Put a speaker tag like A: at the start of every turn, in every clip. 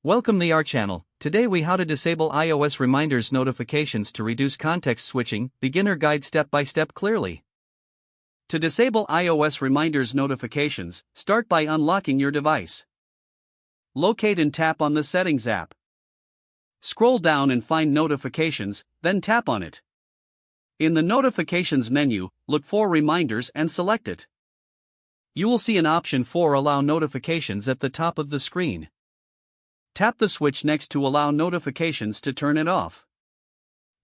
A: Welcome to our channel. Today we how to disable iOS reminders notifications to reduce context switching, beginner guide step by step clearly. To disable iOS reminders notifications, start by unlocking your device. Locate and tap on the Settings app. Scroll down and find Notifications, then tap on it. In the Notifications menu, look for Reminders and select it. You will see an option for Allow Notifications at the top of the screen. Tap the switch next to Allow Notifications to turn it off.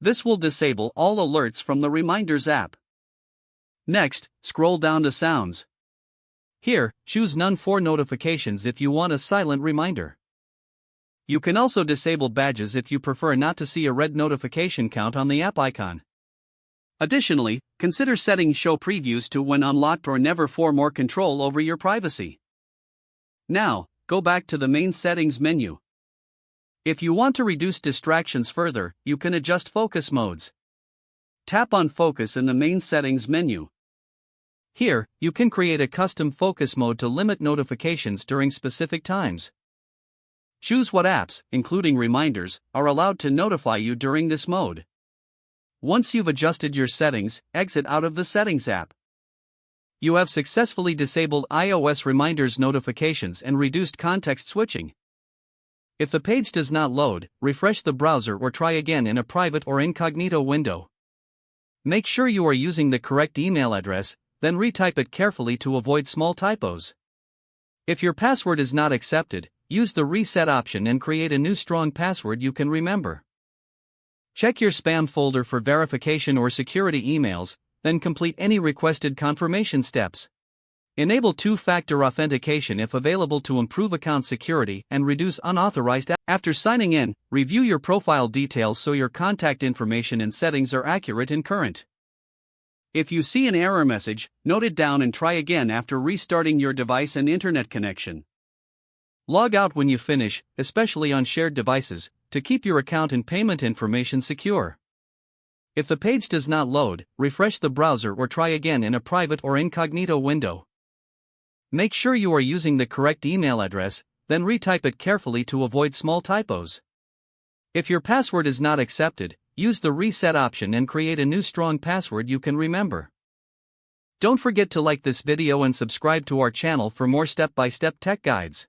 A: This will disable all alerts from the Reminders app. Next, scroll down to Sounds. Here, choose None for notifications if you want a silent reminder. You can also disable badges if you prefer not to see a red notification count on the app icon. Additionally, consider setting Show Previews to when unlocked or never for more control over your privacy. Now, go back to the main Settings menu. If you want to reduce distractions further, you can adjust focus modes. Tap on Focus in the main Settings menu. Here, you can create a custom focus mode to limit notifications during specific times. Choose what apps, including reminders, are allowed to notify you during this mode. Once you've adjusted your settings, exit out of the Settings app. You have successfully disabled iOS reminders notifications and reduced context switching. If the page does not load, refresh the browser or try again in a private or incognito window. Make sure you are using the correct email address, then retype it carefully to avoid small typos. If your password is not accepted, use the Reset option and create a new strong password you can remember. Check your spam folder for verification or security emails, then complete any requested confirmation steps. Enable two-factor authentication if available to improve account security and reduce unauthorized access. After signing in, review your profile details so your contact information and settings are accurate and current. If you see an error message, note it down and try again after restarting your device and internet connection. Log out when you finish, especially on shared devices, to keep your account and payment information secure. If the page does not load, refresh the browser or try again in a private or incognito window. Make sure you are using the correct email address, then retype it carefully to avoid small typos. If your password is not accepted, use the Reset option and create a new strong password you can remember. Don't forget to like this video and subscribe to our channel for more step-by-step tech guides.